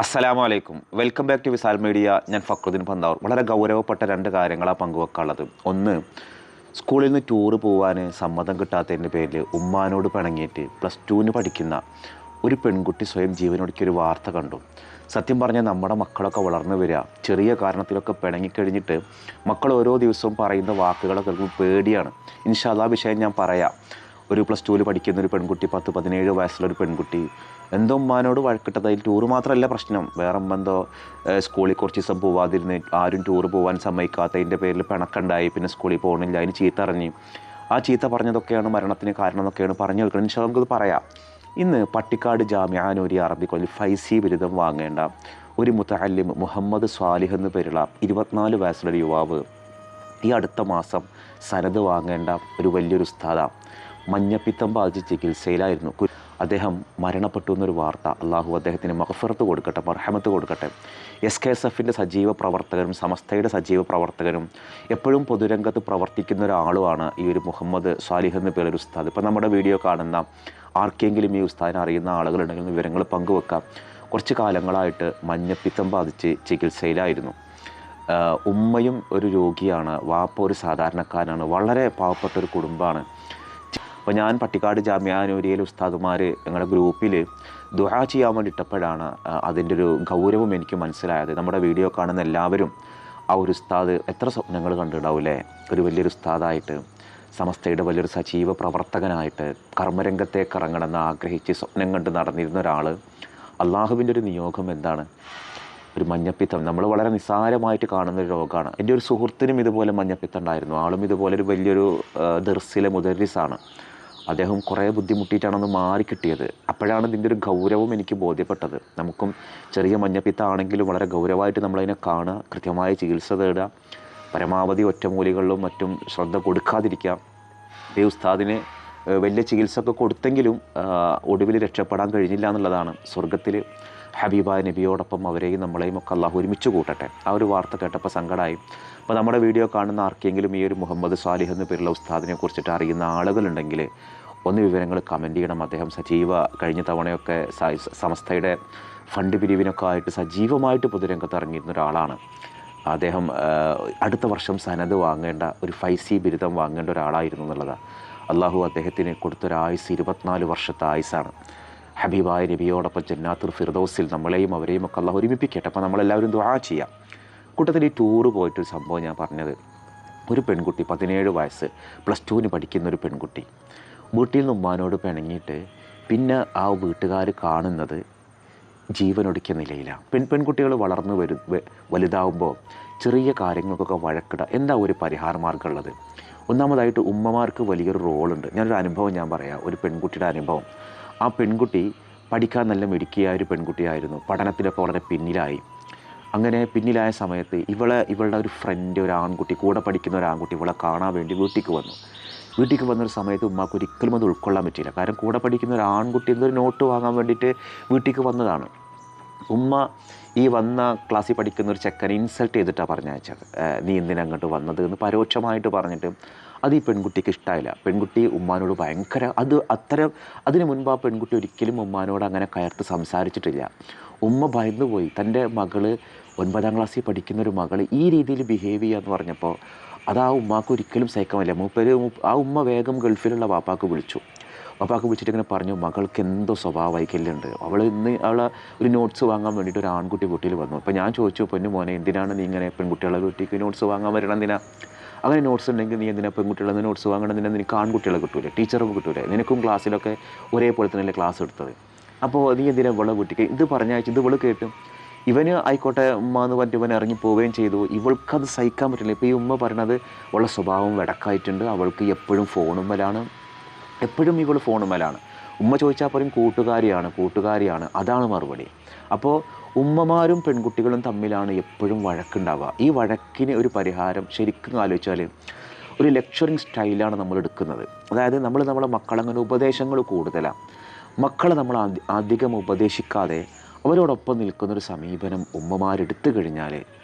അസ്സലാമു അലൈക്കും. Welcome back to Visal media. ഞാൻ ഫക്രുദ്ദീൻ പന്താവൂർ. വളരെ ഗൗരവപ്പെട്ട രണ്ട് കാര്യങ്ങളാണ് പങ്കുവെക്കാനുള്ളത്. ഒന്ന്, സ്കൂളിൽ നിന്ന് ടൂറ് പോകാൻ സമ്മതം കിട്ടാത്തതിൻ്റെ പേരിൽ ഉമ്മാനോട് പിണങ്ങിയിട്ട് +2 പഠിക്കുന്ന ഒരു പെൺകുട്ടി സ്വയം ജീവനൊടുക്കിയൊരു വാർത്ത കണ്ടു. സത്യം പറഞ്ഞാൽ നമ്മുടെ മക്കളൊക്കെ വളർന്നു വരിക ചെറിയ കാരണത്തിലൊക്കെ പിണങ്ങിക്കഴിഞ്ഞിട്ട് മക്കൾ ഓരോ ദിവസവും പറയുന്ന വാക്കുകളൊക്കെ കേൾക്കുമ്പോൾ പേടിയാണ്. ഇൻഷാ അല്ലാ വിഷയം ഞാൻ പറയാം. ഒരു +2 പഠിക്കുന്ന ഒരു പെൺകുട്ടി, 17 വയസ്സുള്ളൊരു പെൺകുട്ടി എന്തോ ഉമ്മാനോട് വഴക്കിട്ടത്. അതിൽ ടൂറ് മാത്രമല്ല പ്രശ്നം, വേറെ എന്തോ സ്കൂളിൽ കുറച്ച് ദിവസം പോവാതിരുന്ന് ആരും ടൂറ് പോകാൻ സമ്മതിക്കാത്തതിൻ്റെ പേരിൽ പിണക്കുണ്ടായി. പിന്നെ സ്കൂളിൽ പോകണില്ല, അതിന് ചീത്ത അറിഞ്ഞ് ആ ചീത്ത പറഞ്ഞതൊക്കെയാണ് മരണത്തിന് കാരണം എന്നൊക്കെയാണ് പറഞ്ഞു വെക്കുന്നത്. ഇൻഷാ നമുക്കത് പറയാം. ഇന്ന് പട്ടിക്കാട് ജാമിഅ നൂരിയ അറബി കോളേജിൽ ഫൈസി ബിരുദം വാങ്ങേണ്ട ഒരു മുതഅല്ലിം മുഹമ്മദ് സ്വാലിഹ് എന്ന് പേരുള്ള 24 വയസ്സുള്ള യുവാവ് ഈ അടുത്ത മാസം സനത് വാങ്ങേണ്ട ഒരു വലിയൊരു ഉസ്താദാണ്. മഞ്ഞപ്പിത്തം ബാധിച്ച് ചികിത്സയിലായിരുന്നു. അദ്ദേഹം മരണപ്പെട്ടു എന്നൊരു വാർത്ത. അള്ളാഹു അദ്ദേഹത്തിന് മഗ്ഫിറത്ത് കൊടുക്കട്ടെ, മർഹമത്ത് കൊടുക്കട്ടെ. SKSFൻ്റെ സജീവ പ്രവർത്തകരും സമസ്തയുടെ സജീവ പ്രവർത്തകരും എപ്പോഴും പൊതുരംഗത്ത് പ്രവർത്തിക്കുന്ന ഒരാളുമാണ് ഈ ഒരു മുഹമ്മദ് സ്വാലിഹ് എന്ന് പേരൊരു ഉസ്താദ്. ഇപ്പോൾ നമ്മുടെ വീഡിയോ കാണുന്ന ആർക്കെങ്കിലും ഈ ഉസ്താദിനെ അറിയുന്ന ആളുകളുണ്ടെങ്കിൽ വിവരങ്ങൾ പങ്കുവെക്കാം. കുറച്ച് കാലങ്ങളായിട്ട് മഞ്ഞപ്പിത്തം ബാധിച്ച് ചികിത്സയിലായിരുന്നു. ഉമ്മയും ഒരു രോഗിയാണ്, വാപ്പ ഒരു സാധാരണക്കാരനാണ്, വളരെ പാവപ്പെട്ടൊരു കുടുംബമാണ്. അപ്പോൾ ഞാൻ പട്ടിക്കാട് ജാമിഅ നൂരിയയിലെ ഉസ്താദുമാർ ഞങ്ങളുടെ ഗ്രൂപ്പിൽ ദുആ ചെയ്യാൻ വേണ്ടിയിട്ടപ്പോഴാണ് അതിൻ്റെ ഒരു ഗൗരവം എനിക്ക് മനസ്സിലായത്. നമ്മുടെ വീഡിയോ കാണുന്ന എല്ലാവരും ആ ഒരു ഉസ്താദ് എത്ര സ്വപ്നങ്ങൾ കണ്ടിട്ടുണ്ടാവില്ലേ, ഒരു വലിയൊരു ഉസ്താദായിട്ട്, സമസ്തയുടെ വലിയൊരു സജീവ പ്രവർത്തകനായിട്ട് കർമ്മരംഗത്തേക്ക് ഇറങ്ങണമെന്ന് ആഗ്രഹിച്ച് സ്വപ്നം കണ്ട് നടന്നിരുന്ന ഒരാൾ. അള്ളാഹുവിൻ്റെ ഒരു നിയോഗം എന്താണ്? ഒരു മഞ്ഞപ്പിത്തം നമ്മൾ വളരെ നിസ്സാരമായിട്ട് കാണുന്നൊരു രോഗമാണ്. എൻ്റെ ഒരു സുഹൃത്തിനും ഇതുപോലെ മഞ്ഞപ്പിത്തം ഉണ്ടായിരുന്നു. ആളും ഇതുപോലെ ഒരു വലിയൊരു ദർസിലെ മുദരിസാണ്. അദ്ദേഹം കുറേ ബുദ്ധിമുട്ടിയിട്ടാണ് മാറിക്കിട്ടിയത്. അപ്പോഴാണ് ഇതിൻ്റെ ഒരു ഗൗരവം എനിക്ക് ബോധ്യപ്പെട്ടത്. നമുക്കും ചെറിയ മഞ്ഞപ്പിത്തമാണെങ്കിലും വളരെ ഗൗരവമായിട്ട് നമ്മളതിനെ കാണുക, കൃത്യമായ ചികിത്സ തേടുക, പരമാവധി ഒറ്റമൂലികളിലും മറ്റും ശ്രദ്ധ കൊടുക്കാതിരിക്കുക. ഈ ഉസ്താദിന് വലിയ ചികിത്സ ഒക്കെ കൊടുത്തെങ്കിലും ഒടുവിൽ രക്ഷപ്പെടാൻ കഴിഞ്ഞില്ല എന്നുള്ളതാണ്. സ്വർഗത്തിൽ ഹബീബായ നബിയോടൊപ്പം അവരെയും നമ്മളെയും ഒക്കെ അള്ളാഹു ഒരുമിച്ച് കൂട്ടട്ടെ. ആ ഒരു വാർത്ത കേട്ടപ്പോൾ സങ്കടമായി. അപ്പോൾ നമ്മുടെ വീഡിയോ കാണുന്ന ആർക്കെങ്കിലും ഈ ഒരു മുഹമ്മദ് സ്വാലിഹ് എന്ന പേരുള്ള ഉസ്താദിനെ കുറിച്ചിട്ട് അറിയുന്ന ആളുകളുണ്ടെങ്കിൽ ഒന്ന് വിവരങ്ങൾ കമൻറ്റ് ചെയ്യണം. അദ്ദേഹം കഴിഞ്ഞ തവണയൊക്കെ സമസ്തയുടെ ഫണ്ട് പിരിവിനൊക്കെ ആയിട്ട് സജീവമായിട്ട് പൊതുരംഗത്ത് ഇറങ്ങിയിരുന്ന ഒരാളാണ്. അദ്ദേഹം അടുത്ത വർഷം സനത് വാങ്ങേണ്ട ഒരു ഫൈസി ബിരുദം വാങ്ങേണ്ട ഒരാളായിരുന്നു എന്നുള്ളതാണ്. അള്ളാഹു അദ്ദേഹത്തിന് കൊടുത്തൊരായുസ് 24 വർഷത്തെ ആയുസാണ്. ഹബീബായ നബിയോടൊപ്പം ജന്നാത്തുൽ ഫിർദൗസിൽ നമ്മളെയും അവരെയും ഒക്കെ അള്ളാഹു ഒരുമിപ്പിക്കട്ടെ. അപ്പോൾ നമ്മളെല്ലാവരും ദുആ ചെയ്യാം. കൂട്ടത്തിൽ ഈ ടൂറ് പോയിട്ടൊരു സംഭവം ഞാൻ പറഞ്ഞത്, ഒരു പെൺകുട്ടി 17 വയസ്സ് +2 പഠിക്കുന്ന ഒരു പെൺകുട്ടി വീട്ടിൽ നിന്ന് ഉമ്മാനോട് പിണങ്ങിയിട്ട് പിന്നെ ആ വീട്ടുകാർ കാണുന്നത് ജീവനൊടുക്കിയ നിലയിലാണ്. പെൺകുട്ടികൾ വളർന്നു വലുതാവുമ്പോൾ ചെറിയ കാര്യങ്ങൾക്കൊക്കെ വഴക്കിടുക. എന്താ ഒരു പരിഹാര മാർഗ്ഗം ഉള്ളത്? ഒന്നാമതായിട്ട് ഉമ്മമാർക്ക് വലിയൊരു റോളുണ്ട്. ഞാനൊരു അനുഭവം ഞാൻ പറയാം, ഒരു പെൺകുട്ടിയുടെ അനുഭവം. ആ പെൺകുട്ടി പഠിക്കാൻ നല്ല മിടുക്കിയായ ഒരു പെൺകുട്ടിയായിരുന്നു. പഠനത്തിലൊക്കെ വളരെ പിന്നിലായി. അങ്ങനെ പിന്നിലായ സമയത്ത് ഇവളുടെ ഒരു ഫ്രണ്ട്, ഒരു ആൺകുട്ടി, കൂടെ പഠിക്കുന്ന ഒരു ആൺകുട്ടി ഇവളെ കാണാൻ വേണ്ടി വീട്ടിലേക്ക് വന്നു. വീട്ടിലേക്ക് വന്നൊരു സമയത്ത് ഉമ്മാക്ക് ഒരിക്കലും അത് ഉൾക്കൊള്ളാൻ പറ്റിയില്ല. കാരണം കൂടെ പഠിക്കുന്ന ഒരു ആൺകുട്ടി എന്തൊരു നോട്ട് വാങ്ങാൻ വേണ്ടിയിട്ട് വീട്ടിലേക്ക് വന്നതാണ്. ഉമ്മ ഈ വന്ന ക്ലാസ്സിൽ പഠിക്കുന്ന ഒരു ചെക്കനെ ഇൻസൾട്ട് ചെയ്തിട്ടാണ് പറഞ്ഞയച്ചത്. നീ എന്തിനാ അങ്ങോട്ട് വന്നത് എന്ന് പരോക്ഷമായിട്ട് പറഞ്ഞിട്ട് അത് ഈ പെൺകുട്ടിക്ക് ഇഷ്ടമായില്ല. പെൺകുട്ടി ഉമ്മാനോട് ഭയങ്കര അതിന് മുൻപ് ആ പെൺകുട്ടി ഒരിക്കലും ഉമ്മാനോട് അങ്ങനെ കയർത്ത് സംസാരിച്ചിട്ടില്ല. ഉമ്മ ഭയന്നു പോയി. തൻ്റെ മകള് 9ാം ക്ലാസ്സിൽ പഠിക്കുന്നൊരു മകള് ഈ രീതിയിൽ ബിഹേവ് ചെയ്യുക എന്ന് പറഞ്ഞപ്പോൾ അത് ആ ഉമ്മാക്ക് ഒരിക്കലും സഹിക്കാനില്ല. ആ ഉമ്മ വേഗം ഗൾഫിലുള്ള വാപ്പാക്ക് വിളിച്ചു. വാപ്പാക്ക് വിളിച്ചിട്ട് ഇങ്ങനെ പറഞ്ഞു, മകൾക്ക് എന്തോ സ്വഭാവ വൈകല്യമുണ്ട്, അവളെ ഒരു നോട്ട്സ് വാങ്ങാൻ വേണ്ടിയിട്ട് ഒരു ആൺകുട്ടി വീട്ടിൽ വന്നു. അപ്പോൾ ഞാൻ ചോദിച്ചു, പൊന്നു മോനെ എന്തിനാണ് നീ ഇങ്ങനെ പെൺകുട്ടികളെ വീട്ടിലേക്ക് നോട്ട്സ് വാങ്ങാൻ വരണം? എന്തിനാ അങ്ങനെ നോട്ട്സ് ഉണ്ടെങ്കിൽ നീ എന്തിനാ പെൺകുട്ടികളെ നോട്ട്സ് വാങ്ങണം? നിനക്ക് ആൺകുട്ടികളെ കിട്ടൂലേ, ടീച്ചർക്ക് കിട്ടൂലേ? നിനക്കും ക്ലാസ്സിലൊക്കെ ഒരേപോലെ തന്നെയല്ലേ ക്ലാസ് എടുത്തത്? അപ്പോൾ നീ എന്തിനാ ഇവളെ വീട്ടിലേക്ക്? ഇത് പറഞ്ഞയച്ചു. ഇത് ഇവള് കേട്ടു. ഇവന് ആയിക്കോട്ടെ ഉമ്മ എന്ന് പറഞ്ഞിട്ട് ഇവൻ ഇറങ്ങി പോവുകയും ചെയ്തു. ഇവൾക്കത് സഹിക്കാൻ പറ്റില്ല. ഇപ്പോൾ ഈ ഉമ്മ പറയണത് അവളുടെ സ്വഭാവം വെടക്കായിട്ടുണ്ട്, അവൾക്ക് എപ്പോഴും എപ്പോഴും ഇവൾ ഫോണുമ്മലാണ്. ഉമ്മ ചോദിച്ചാൽ പറയും കൂട്ടുകാരിയാണ്, അതാണ് മറുപടി. അപ്പോൾ ഉമ്മമാരും പെൺകുട്ടികളും തമ്മിലാണ് എപ്പോഴും വഴക്കുണ്ടാവുക. ഈ വഴക്കിന് ഒരു പരിഹാരം ശരിക്കും ആലോചിച്ചാൽ ഒരു ലെക്ചറിങ് സ്റ്റൈലാണ് നമ്മൾ എടുക്കുന്നത്. അതായത് നമ്മളെ മക്കളങ്ങനെ ഉപദേശങ്ങൾ കൂടുതലാണ്. മക്കളെ നമ്മൾ അധികം ഉപദേശിക്കാതെ അവരോടൊപ്പം നിൽക്കുന്നൊരു സമീപനം ഉമ്മമാരെടുത്തു കഴിഞ്ഞാൽ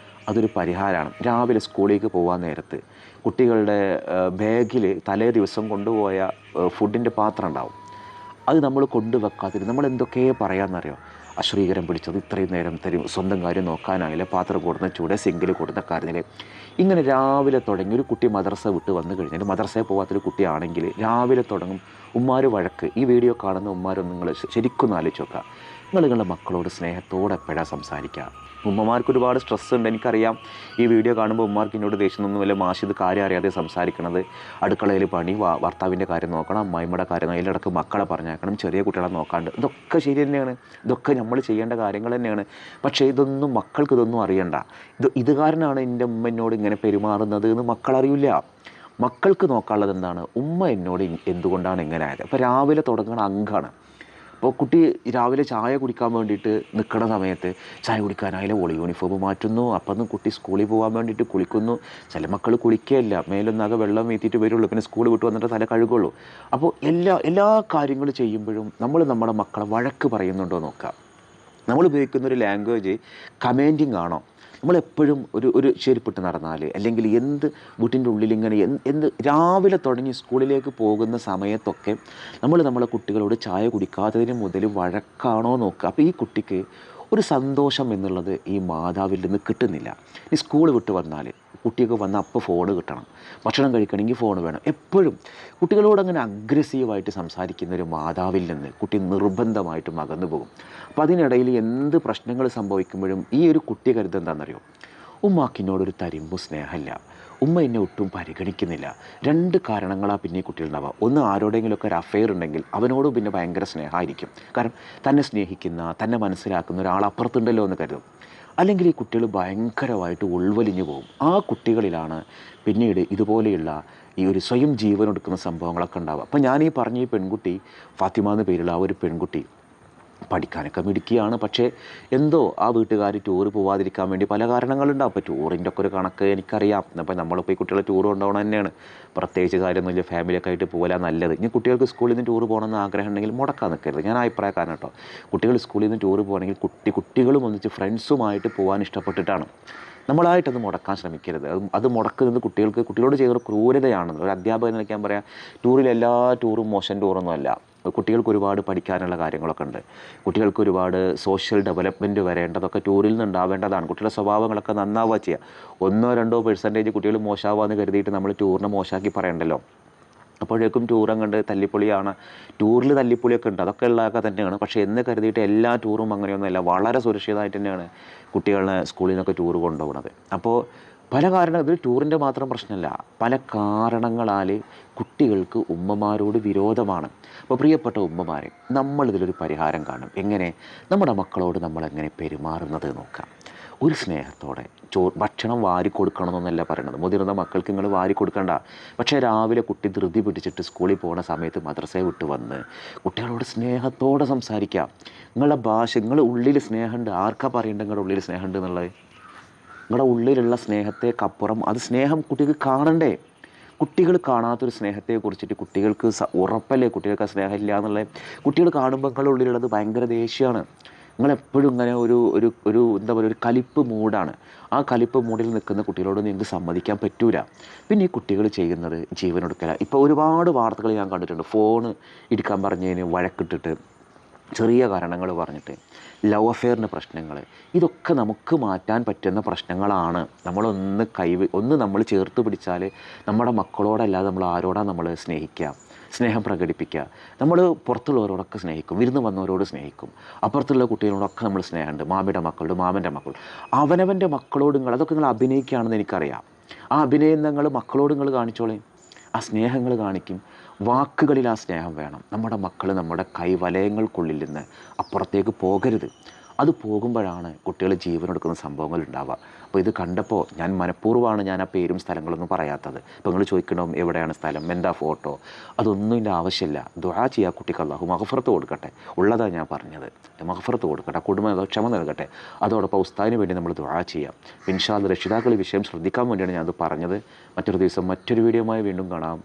അതൊരു പരിഹാരമാണ്. രാവിലെ സ്കൂളിലേക്ക് പോകാൻ നേരത്ത് കുട്ടികളുടെ ബാഗിൽ തലേ ദിവസം കൊണ്ടുപോയ ഫുഡിൻ്റെ പാത്രം ഉണ്ടാവും. അത് നമ്മൾ കൊണ്ടുവെക്കാതിരുന്ന് നമ്മൾ എന്തൊക്കെ പറയാമെന്നറിയോ? അശ്രീകരം പിടിച്ചത്, ഇത്രയും നേരം തരും സ്വന്തം കാര്യം നോക്കാനായില്ല, പാത്രം കൊടുന്ന ചൂട്, സിങ്കിൽ കൊടുത്ത കാര്യങ്ങൾ. ഇങ്ങനെ രാവിലെ തുടങ്ങി ഒരു കുട്ടി മദ്രസ വിട്ട് വന്നു കഴിഞ്ഞാൽ, മദ്രസയിൽ പോകാത്തൊരു കുട്ടിയാണെങ്കിൽ രാവിലെ തുടങ്ങും ഉമ്മാർ വഴക്ക്. ഈ വീഡിയോ കാണുന്ന ഉമ്മാരൊന്നും നിങ്ങൾ ശരിക്കും ആലോചിച്ച് നോക്കുക. നിങ്ങളുടെ മക്കളോട് സ്നേഹത്തോടെ എപ്പോഴാണ് സംസാരിക്കുക? ഉമ്മമാർക്ക് ഒരുപാട് സ്ട്രെസ് ഉണ്ട്, എനിക്കറിയാം. ഈ വീഡിയോ കാണുമ്പോൾ ഉമ്മാർക്ക് എന്നോട് ദേഷ്യമൊന്നുമില്ല, മാഷിത് കാര്യം അറിയാതെ സംസാരിക്കണത്, അടുക്കളയിൽ പണി, ഭർത്താവിൻ്റെ കാര്യം നോക്കണം, അമ്മായിമ്മയുടെ കാര്യം, അതിലിടക്ക് മക്കളെ പറഞ്ഞേക്കണം, ചെറിയ കുട്ടികളെ നോക്കാണ്ട്, ഇതൊക്കെ ശരി തന്നെയാണ്, ഇതൊക്കെ നമ്മൾ ചെയ്യേണ്ട കാര്യങ്ങൾ തന്നെയാണ്. പക്ഷേ ഇതൊന്നും മക്കൾക്ക് ഇതൊന്നും അറിയണ്ട. ഇത് കാരണമാണ് എൻ്റെ ഉമ്മ എന്നോട് ഇങ്ങനെ പെരുമാറുന്നത് എന്ന് മക്കളറിയില്ല. മക്കൾക്ക് നോക്കാനുള്ളത് എന്താണ്, ഉമ്മ എന്നോട് എന്തുകൊണ്ടാണ് ഇങ്ങനെ ആയത്. അപ്പോൾ രാവിലെ തുടങ്ങുന്ന അങ്കാണ്. അപ്പോൾ കുട്ടി രാവിലെ ചായ കുടിക്കാൻ വേണ്ടിയിട്ട് നിൽക്കുന്ന സമയത്ത് ചായ കുടിക്കാനായാലും ഓളി യൂണിഫോം മാറ്റുന്നു, അപ്പം കുട്ടി സ്കൂളിൽ പോകാൻ വേണ്ടിയിട്ട് കുളിക്കുന്നു. ചില മക്കൾ കുളിക്കുകയില്ല, മേലൊന്നാകെ വെള്ളം വീത്തിയിട്ട് വരുള്ളൂ, പിന്നെ സ്കൂൾ വിട്ട് വന്നിട്ട് തല കഴുകുള്ളൂ. അപ്പോൾ എല്ലാ കാര്യങ്ങളും ചെയ്യുമ്പോഴും നമ്മൾ നമ്മുടെ മക്കളെ വഴക്ക് പറയുന്നുണ്ടോ നോക്കുക. നമ്മൾ ഉപയോഗിക്കുന്നൊരു ലാംഗ്വേജ് കമാൻഡിങ് ആണോ? നമ്മളെപ്പോഴും ഒരു ചെരുപ്പിട്ട് നടന്നാൽ, അല്ലെങ്കിൽ വീട്ടിൻ്റെ ഉള്ളിൽ ഇങ്ങനെ രാവിലെ തുടങ്ങി സ്കൂളിലേക്ക് പോകുന്ന സമയത്തൊക്കെ നമ്മളെ കുട്ടികളോട് ചായ കുടിക്കാത്തതിന് മുതൽ വഴക്കാണോ നോക്കുക. അപ്പോൾ ഈ കുട്ടിക്ക് ഒരു സന്തോഷം എന്നുള്ളത് ഈ മാതാവിൽ നിന്ന് കിട്ടുന്നില്ല. ഈ സ്കൂൾ വിട്ട് വന്നാൽ കുട്ടിയൊക്കെ വന്ന് അപ്പോൾ ഫോണ് കിട്ടണം, ഭക്ഷണം കഴിക്കണമെങ്കിൽ ഫോൺ വേണം. എപ്പോഴും കുട്ടികളോട് അങ്ങനെ അഗ്രസീവായിട്ട് സംസാരിക്കുന്ന ഒരു മാതാവിൽ നിന്ന് കുട്ടി നിർബന്ധമായിട്ടും അകന്നു പോകും. അപ്പോൾ അതിനിടയിൽ എന്ത് പ്രശ്നങ്ങൾ സംഭവിക്കുമ്പോഴും ഈ ഒരു കുട്ടി കരുത് എന്താണെന്നറിയോ, ഉമ്മാക്കിനോടൊരു തരിമ്പ് സ്നേഹമില്ല, ഉമ്മ എന്നെ ഒട്ടും പരിഗണിക്കുന്നില്ല. രണ്ട് കാരണങ്ങളാണ് പിന്നെ ഈ കുട്ടികളുണ്ടാവുക. ഒന്ന്, ആരോടെങ്കിലുമൊക്കെ ഒരു അഫെയർ ഉണ്ടെങ്കിൽ അവനോടും പിന്നെ ഭയങ്കര സ്നേഹമായിരിക്കും. കാരണം തന്നെ സ്നേഹിക്കുന്ന, തന്നെ മനസ്സിലാക്കുന്ന ഒരാൾ അപ്പുറത്തുണ്ടല്ലോ എന്ന് കരുതും. അല്ലെങ്കിൽ ഈ കുട്ടികൾ ഭയങ്കരമായിട്ട് ഉൾവലിഞ്ഞു പോകും. ആ കുട്ടികളിലാണ് പിന്നീട് ഇതുപോലെയുള്ള ഈ ഒരു സ്വയം ജീവനെടുക്കുന്ന സംഭവങ്ങളൊക്കെ ഉണ്ടാവുക. അപ്പം ഞാൻ ഈ പറഞ്ഞ ഈ പെൺകുട്ടി, ഫാത്തിമ എന്ന് പേരുള്ള ആ ഒരു പെൺകുട്ടി പഠിക്കാനൊക്കെ മിടുക്കിയാണ്. പക്ഷേ എന്തോ ആ വീട്ടുകാർ ടൂർ പോവാതിരിക്കാൻ വേണ്ടി പല കാരണങ്ങളുണ്ടാവും. അപ്പോൾ ടൂറിൻ്റെ ഒക്കെ ഒരു കണക്ക് എനിക്കറിയാം. അപ്പോൾ നമ്മളിപ്പോൾ ഈ കുട്ടികളെ ടൂർ കൊണ്ടുപോകണം തന്നെയാണ്, പ്രത്യേകിച്ച് കാര്യമൊന്നുമില്ല, ഫാമിലിയൊക്കെ ആയിട്ട് പോകലാണ് നല്ലത്. ഇനി കുട്ടികൾക്ക് സ്കൂളിൽ നിന്ന് ടൂർ പോകണമെന്ന് ആഗ്രഹം ഉണ്ടെങ്കിൽ മുടക്കാൻ നിൽക്കരുത്. ഞാൻ അഭിപ്രായക്കാരൻ കേട്ടോ. കുട്ടികൾ സ്കൂളിൽ നിന്ന് ടൂർ പോകണമെങ്കിൽ കുട്ടികളും ഒന്നിച്ച് ഫ്രണ്ട്സുമായിട്ട് പോകാൻ ഇഷ്ടപ്പെട്ടിട്ടാണ്. നമ്മളായിട്ടത് മുടക്കാൻ ശ്രമിക്കരുത്. അത് മുടക്കുന്നത് കുട്ടികളോട് ചെയ്യുന്ന ക്രൂരതയാണ്. ഒരു അധ്യാപകൻ എന്നൊക്കെ ഞാൻ പറയാം, എല്ലാ ടൂറും മോശം ടൂറൊന്നും അല്ല. കുട്ടികൾക്ക് ഒരുപാട് പഠിക്കാനുള്ള കാര്യങ്ങളൊക്കെ ഉണ്ട്. കുട്ടികൾക്ക് ഒരുപാട് സോഷ്യൽ ഡെവലപ്മെൻറ്റ് വരേണ്ടതൊക്കെ ടൂറിൽ നിന്ന് ഉണ്ടാവേണ്ടതാണ്. കുട്ടികളുടെ സ്വഭാവങ്ങളൊക്കെ നന്നാവുക ചെയ്യുക. 1-2% കുട്ടികൾ മോശമാവാന്ന് കരുതിയിട്ട് നമ്മൾ ടൂറിനെ മോശമാക്കി പറയണ്ടല്ലോ. അപ്പോഴേക്കും ടൂർ അങ്ങോട്ട് തല്ലിപ്പൊളിയാണ്. ടൂറിൽ തല്ലിപ്പൊളിയൊക്കെ ഉണ്ട്, അതൊക്കെ ഉള്ളതൊക്കെ തന്നെയാണ്. പക്ഷേ എന്ന് കരുതിയിട്ട് എല്ലാ ടൂറും അങ്ങനെയൊന്നുമല്ല. വളരെ സുരക്ഷിതമായിട്ട് തന്നെയാണ് കുട്ടികളെ സ്കൂളിൽ നിന്നൊക്കെ ടൂർ കൊണ്ടുപോകുന്നത്. അപ്പോൾ പല കാരണം, ഇത് ടൂറിൻ്റെ മാത്രം പ്രശ്നമല്ല, പല കാരണങ്ങളാൽ കുട്ടികൾക്ക് ഉമ്മമാരോട് വിരോധമാണ്. അപ്പോൾ പ്രിയപ്പെട്ട ഉമ്മമാരെ, നമ്മളിതിലൊരു പരിഹാരം കാണും. എങ്ങനെ? നമ്മുടെ മക്കളോട് നമ്മളെങ്ങനെ പെരുമാറുന്നത് നോക്കാം. ഒരു സ്നേഹത്തോടെ ഭക്ഷണം വാരി കൊടുക്കണമെന്നല്ല പറയണത്. മുതിർന്ന മക്കൾക്ക് നിങ്ങൾ വാരി കൊടുക്കണ്ട. പക്ഷേ രാവിലെ കുട്ടി ധൃതി പിടിച്ചിട്ട് സ്കൂളിൽ പോകുന്ന സമയത്ത് മദ്രസയെ വിട്ട് വന്ന് കുട്ടികളോട് സ്നേഹത്തോടെ സംസാരിക്കുക. നിങ്ങളുടെ ഭാഷ, നിങ്ങളുടെ ഉള്ളിൽ സ്നേഹമുണ്ട്. ആർക്കാ പറയേണ്ടത് നിങ്ങളുടെ ഉള്ളിൽ സ്നേഹമുണ്ട് എന്നുള്ളത്? നിങ്ങളുടെ ഉള്ളിലുള്ള സ്നേഹത്തേക്കപ്പുറം അത് സ്നേഹം കുട്ടിക്ക് കാണണ്ടേ? കുട്ടികൾ കാണാത്തൊരു സ്നേഹത്തെ കുറിച്ചിട്ട് കുട്ടികൾക്ക് ഉറപ്പല്ലേ കുട്ടികൾക്ക് ആ സ്നേഹമില്ല എന്നുള്ളത്? കുട്ടികൾ കാണുമ്പോൾ നിങ്ങളുടെ ഉള്ളിലുള്ളത് ഭയങ്കര ദേഷ്യമാണ്. നിങ്ങളെപ്പോഴും ഇങ്ങനെ ഒരു എന്താ പറയുക, ഒരു കലിപ്പ് മൂടാണ്. ആ കലിപ്പ് മൂടിൽ നിൽക്കുന്ന കുട്ടികളോട് നിങ്ങൾക്ക് സമ്മതിക്കാൻ പറ്റൂല. പിന്നെ ഈ കുട്ടികൾ ചെയ്യുന്നത് ജീവനൊടുക്കല. ഇപ്പോൾ ഒരുപാട് വാർത്തകൾ ഞാൻ കണ്ടിട്ടുണ്ട്. ഫോണ് എടുക്കാൻ പറഞ്ഞതിന് വഴക്കിട്ടിട്ട്, ചെറിയ കാരണങ്ങൾ പറഞ്ഞിട്ട്, ലവ് അഫെയറിന് പ്രശ്നങ്ങൾ. ഇതൊക്കെ നമുക്ക് മാറ്റാൻ പറ്റുന്ന പ്രശ്നങ്ങളാണ്. ഒന്ന് നമ്മൾ ചേർത്ത് പിടിച്ചാൽ നമ്മുടെ മക്കളോടല്ലാതെ നമ്മൾ ആരോടാണ് നമ്മൾ സ്നേഹിക്കുക, സ്നേഹം പ്രകടിപ്പിക്കുക. നമ്മൾ പുറത്തുള്ളവരോടൊക്കെ സ്നേഹിക്കും, വിരുന്ന് വന്നവരോട് സ്നേഹിക്കും, അപ്പുറത്തുള്ള കുട്ടികളോടൊക്കെ നമ്മൾ സ്നേഹമുണ്ട്. മാമിയുടെ മക്കളോട്, മാമൻ്റെ മക്കൾ, അവനവൻ്റെ മക്കളോട് അതൊക്കെ നിങ്ങൾ അഭിനയിക്കുകയാണെന്ന് എനിക്കറിയാം. ആ അഭിനയം നിങ്ങൾ മക്കളോട് നിങ്ങൾ കാണിച്ചോളേ. ആ സ്നേഹങ്ങൾ കാണിക്കും. വാക്കുകളിൽ ആ സ്നേഹം വേണം. നമ്മുടെ മക്കൾ നമ്മുടെ കൈവലയങ്ങൾക്കുള്ളിൽ നിന്ന് അപ്പുറത്തേക്ക് പോകരുത്. അത് പോകുമ്പോഴാണ് കുട്ടികൾ ജീവനെടുക്കുന്ന സംഭവങ്ങൾ ഉണ്ടാവുക. അപ്പോൾ ഇത് കണ്ടപ്പോൾ ഞാൻ മനഃപൂർവ്വമാണ് ഞാൻ ആ പേരും സ്ഥലങ്ങളൊന്നും പറയാത്തത്. ഇപ്പോൾ നിങ്ങൾ ചോദിക്കണം എവിടെയാണ് സ്ഥലം, എന്താ ഫോട്ടോ, അതൊന്നും ഇതിൻ്റെ ആവശ്യമില്ല. ദുആ ചെയ്യുക, കുട്ടിക്ക് അല്ലാഹു മഗ്ഫിറത്ത് കൊടുക്കട്ടെ. ഉള്ളതാണ് ഞാൻ പറഞ്ഞത്. മഗ്ഫിറത്ത് കൊടുക്കട്ടെ, കുടുംബം ക്ഷമ നൽകട്ടെ. അതോടൊപ്പം ഉസ്താദിന് വേണ്ടി നമ്മൾ ദുആ ചെയ്യാം. ഇൻഷാ അല്ലാഹ് രക്ഷിതാക്കൾ ഈ വിഷയം ശ്രദ്ധിക്കാൻ വേണ്ടിയാണ് ഞാനത് പറഞ്ഞത്. മറ്റൊരു ദിവസം മറ്റൊരു വീഡിയോയുമായി വീണ്ടും കാണാം.